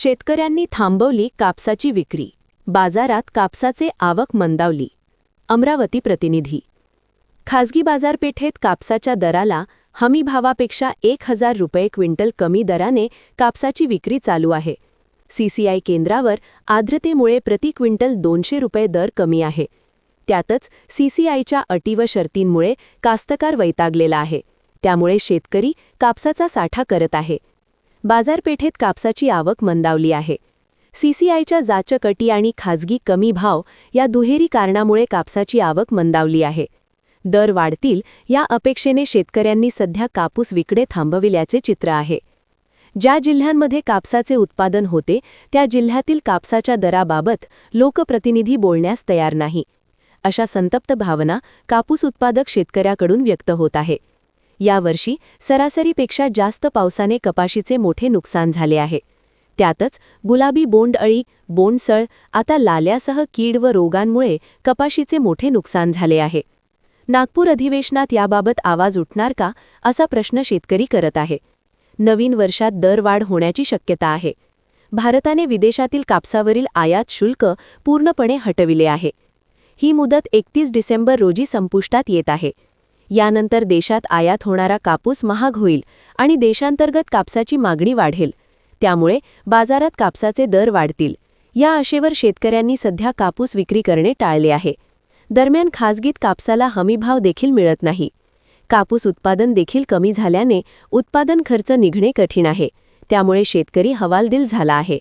शेतकऱ्यांनी थांबवली कापसाची विक्री, बाजारात कापसाचे आवक मंदावली. अमरावती प्रतिनिधी. खासगी बाजारपेठेत कापसाच्या दराला हमीभावापेक्षा 1000 रुपये क्विंटल कमी दराने कापसाची विक्री चालू आहे. सीसीआय केंद्रावर आर्द्रतेमुळे प्रति क्विंटल 200 रुपये दर कमी आहे. त्यातच सीसीआयच्या अटी व शर्तींमुळे कास्तकार वैतागलेला आहे. त्यामुळे शेतकरी कापसाचा साठा करत आहे. बाजारपेठेत कापसाची आवक मंदावली आहे. सीसीआयच्या जाचक अटी आणि खाजगी कमी भाव या दुहेरी कारणामुळे कापसाची आवक मंदावली आहे. दर वाढतील या अपेक्षेने शेतकऱ्यांनी सध्या कापूस विक्री थांबविल्याचे चित्र आहे. ज्या जिल्ह्यांमध्ये कापसाचे उत्पादन होते त्या जिल्ह्यातील कापसाच्या दराबाबत लोकप्रतिनिधी बोलण्यास तयार नाही. अशा संतप्त भावना कापूस उत्पादक शेतकऱ्याकडून व्यक्त होत आहे. यावर्षी सरासरीपेक्षा जास्त पावसाने कपाशीचे मोठे नुकसान झाले आहे. त्यातच गुलाबी बोंडअळी, बोंडसळ, आता लाल्यासह कीड व रोगांमुळे कपाशीचे मोठे नुकसान झाले आहे. नागपूर अधिवेशनात याबाबत आवाज उठणार का, असा प्रश्न शेतकरी करत आहे. नवीन वर्षात दरवाढ होण्याची शक्यता आहे. भारताने विदेशातील कापसावरील आयात शुल्क पूर्णपणे हटविले आहे. ही मुदत 31 डिसेंबर रोजी संपुष्टात येत आहे. यानंतर देशात आयात होणारा कापूस महाग होईल आणि देशांतर्गत कापसाची मागणी वाढेल. त्यामुळे बाजारात कापसाचे दर वाढतील या आशेवर शेतकऱ्यांनी सध्या कापूस विक्री करणे टाळले आहे. दरम्यान खासगीत कापसाला हमीभाव देखील मिळत नाही. कापूस उत्पादन देखील कमी झाल्याने उत्पादन खर्च निघणे कठीण आहे. त्यामुळे शेतकरी हवालदिल झाला आहे.